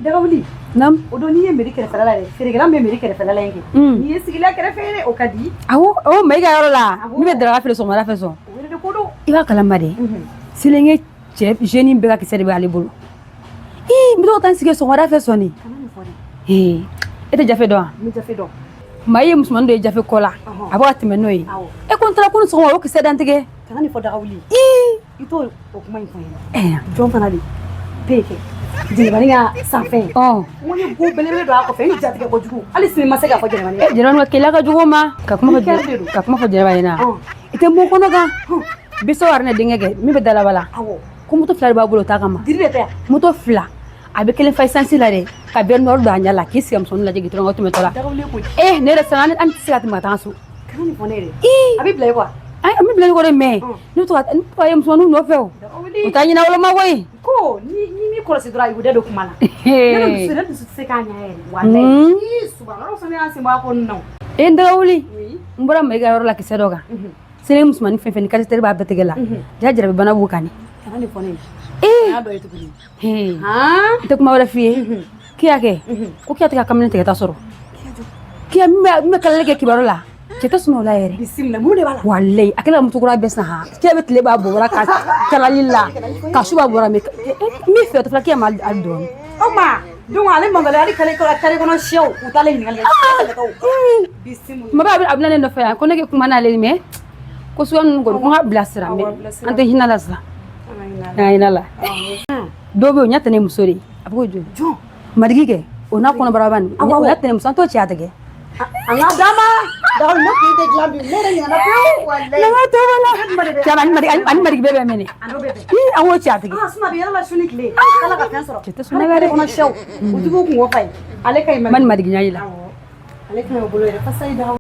dagawuli nam o don ni ye meri kɛrɛfɛla la dɛ feerekɛla min bɛ meri kɛrɛfɛla la in kɛ ni ye sigila kɛrɛfɛ ye o ka di awo mai ka yɔrɔ la min bɛ daraga feere sɔgɔmada fɛ sɔn o wele de ko don i b'a kalama de selenge cɛ jeune bɛɛ ka kisɛ de b'ale bolo n bɛ to ka taa n sigi sɔgɔmada fɛ sɔn kana nin fɔ dɛ e tɛ jafe dɔn wa n bɛ jafe dɔn maa ye musomanin dɔ ye jafe kɔ la a b'a ka tɛmɛ n'o ye e ko n taara ko ni sɔgɔma o kisɛ dantigɛ kana nin fɔ dagawuli i t'o o kuma in fɔ ɲɛna jɔn fana de bɛɛ kɛ jɛnɛbani ka sanfɛ n ko ni go belebele don a kɔfɛ i jatigɛ kojugu hali sini ma se k'a fɔ jɛnɛbani ye jɛnɛbani ka keleya ka jugu ma ka kuma fɔ jɛnɛba ɲɛna i tɛ mɔ kɔnɔ kan biso wari ne denkɛ kɛ min bɛ dalabala ko moto fila de b'a bolo o t'a kama diri de tɛ yan moto fila a bɛ kelen fa essence la dɛ ka bɛn nɔrɔ don a ɲɛ la k'i sigi musonin lajɛ gitɔrɔn ka tɛmɛtɔ la ne yɛrɛ sisan an tɛ se ka tɛmɛ ka taa so kana nin fɔ ne yɛrɛ a bɛ bila i kɔ an bɛ bila i kɔ dɛ mɛ ne bɛ to ka ye musomaninw nɔfɛ o t'a ɲinɛ woloma koyi ko ni m'i kɔlɔsi dɔrɔn a y'u da don kuma la ne dusu tɛ se k'a ɲɛ yɛrɛ walayi subahana fana y'an sen bɔ a kɔnɔna n dagawuli n bɔra mai ka yɔrɔ la kisɛ dɔ kan sele musomanin fɛn fɛn ni kadi b'a bɛɛ tigɛ la ja jarabi bana b'u kan kana nin fɔ ne ye n'a dɔ ye tuguni n tɛ kuma wɛrɛ f'i ye kiya kɛ ko kiya tɛ ka kamalen tigɛta sɔrɔ kiya min bɛ kalali kɛ kibaru la cɛ tɛ sunɔgɔ la yɛrɛ bisimila mun de b'a la walayi a kɛla musokura bɛɛ san ha kiya bɛ tile b'a bɔra ka kalali la ka su b'a bɔra min fɛ o tɛ fila kiya ma a dɔɔni o ma donc ale mangala ale kare kɔnɔ sɛw u t'ale ɲininkali bisimila maba a bɛ na ne nɔfɛ yan ko ne kɛ kuma n'ale mɛ ko suya ninnu kɔni ko n ka bilasira mɛ an tɛ hinɛ la sisan an hinɛ la dɔw bɛ yen o ɲɛ tɛ ne muso de ye a bɛ k'o joli madigi kɛ o n'a kɔnɔbara ba nin o ɲɛ tɛ ne muso an t'o cɛ a tigɛ an ka d'a ma dagawuli ne kun tɛ dilan bi ne yɛrɛ ɲinɛna pewu walayi ne ka to la cɛ ani madigi bɛɛ bɛ mɛnɛ an k'o cɛ a tigɛ suma bɛ yɛrɛ la su ni tile ala ka fɛn sɔrɔ cɛ tɛ sunɔgɔ yɛrɛ kɔnɔ sɛw u tigiw kun ko fa ye ale ka ɲi man madigi ɲa yi la ale ka ɲi o bolo yɛrɛ fasa ye dagawuli